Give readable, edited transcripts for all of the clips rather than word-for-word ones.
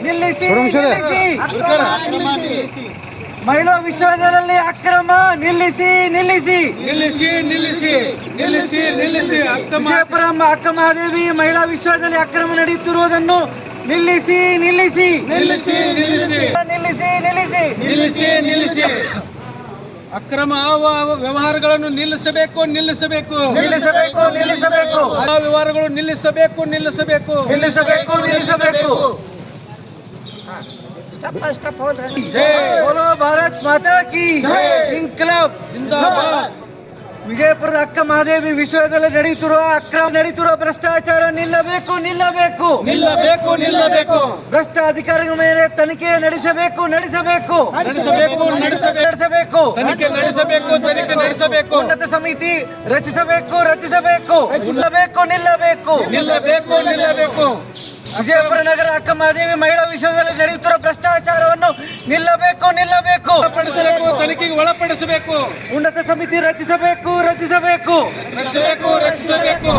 ನಿಲ್ಲಿಸಿ ಮಹಿಳಾ ವಿಶ್ವವಿದ್ಯಾಲಯದಲ್ಲಿ ಅಕ್ರಮ ನಿಲ್ಲಿಸಿ ನಿಲ್ಲಿಸಿ ನಿಲ್ಲಿಸಿ ನಿಲ್ಲಿಸಿ ನಿಲ್ಲಿಸಿ ನಿಲ್ಲಿಸಿ ವಿಜಯಪುರ ಅಕ್ಕ ಮಹಾದೇವಿ ಮಹಿಳಾ ವಿಶ್ವವಿದ್ಯಾಲಯ ಅಕ್ರಮ ನಡೆಯುತ್ತಿರುವುದನ್ನು ನಿಲ್ಲಿಸಿ ನಿಲ್ಲಿಸಿ ನಿಲ್ಲಿಸಿ ನಿಲ್ಲಿಸಿ ನಿಲ್ಲಿಸಿ ನಿಲ್ಲಿಸಿ ನಿಲ್ಲಿಸಿ ನಿಲ್ಲಿಸಿ ಅಕ್ರಮ ವ್ಯವಹಾರಗಳನ್ನು ನಿಲ್ಲಿಸಬೇಕು ನಿಲ್ಲಿಸಬೇಕು ನಿಲ್ಲಿಸಬೇಕು ನಿಲ್ಲಿಸಬೇಕು ಆ ವ್ಯವಹಾರಗಳು ನಿಲ್ಲಿಸಬೇಕು ನಿಲ್ಲಿಸಬೇಕು ನಿಲ್ಲಿಸಬೇಕು ನಿಲ್ಲಿಸಬೇಕು बोलो भारत माता की इंकलाब जिंदाबाद ವಿಜಯಪುರದ ಅಕ್ಕ ಮಹಾದೇವಿ ವಿಶ್ವವಿದ್ಯಾಲಯ ನಡೆಯುತ್ತಿರುವ ಭ್ರಷ್ಟಾಚಾರ ನಿಲ್ಲಬೇಕು ನಿಲ್ಲಬೇಕು ನಿಲ್ಲಬೇಕು ನಿಲ್ಲಬೇಕು ಭ್ರಷ್ಟ ಅಧಿಕಾರಿಗಳ ಮೇಲೆ ತನಿಖೆ ನಡೆಸಬೇಕು ನಡೆಸಬೇಕು ನಡೆಸಬೇಕು ನಡೆಸಬೇಕು ತನಿಖೆ ನಡೆಸಬೇಕು ತನಿಖೆ ನಡೆಸಬೇಕು ಉನ್ನತ ಸಮಿತಿ ರಚಿಸಬೇಕು ರಚಿಸಬೇಕು ನಿಲ್ಲಬೇಕು ನಿಲ್ಲಬೇಕು ನಿಲ್ಲಬೇಕು ನಿಲ್ಲಬೇಕು ವಿಜಯಪುರ ನಗರ ಅಕ್ಕ ಮಹಾದೇವಿ ಮಹಿಳಾ ವಿಶ್ವವಿದ್ಯಾಲಯ ನಡೆಯುತ್ತಿರುವ ಭ್ರಷ್ಟಾಚಾರವನ್ನು ನಿಲ್ಲಬೇಕು ನಿಲ್ಲಬೇಕು ಒಳಪಡಿಸಬೇಕು ತನಿಖೆಗೆ ಒಳಪಡಿಸಬೇಕು ಉನ್ನತ ಸಮಿತಿ ರಚಿಸಬೇಕು ರಚಿಸಬೇಕು ರಚಿಸಬೇಕು ರಚಿಸಬೇಕು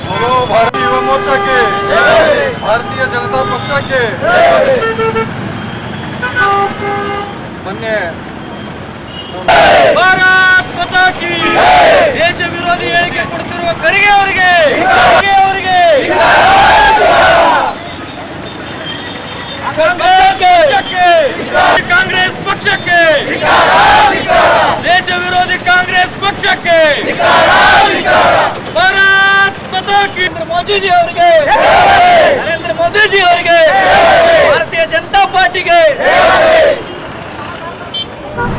बोलो भारतीय युवा मोर्चा के भारतीय जनता पक्ष के भारत माता की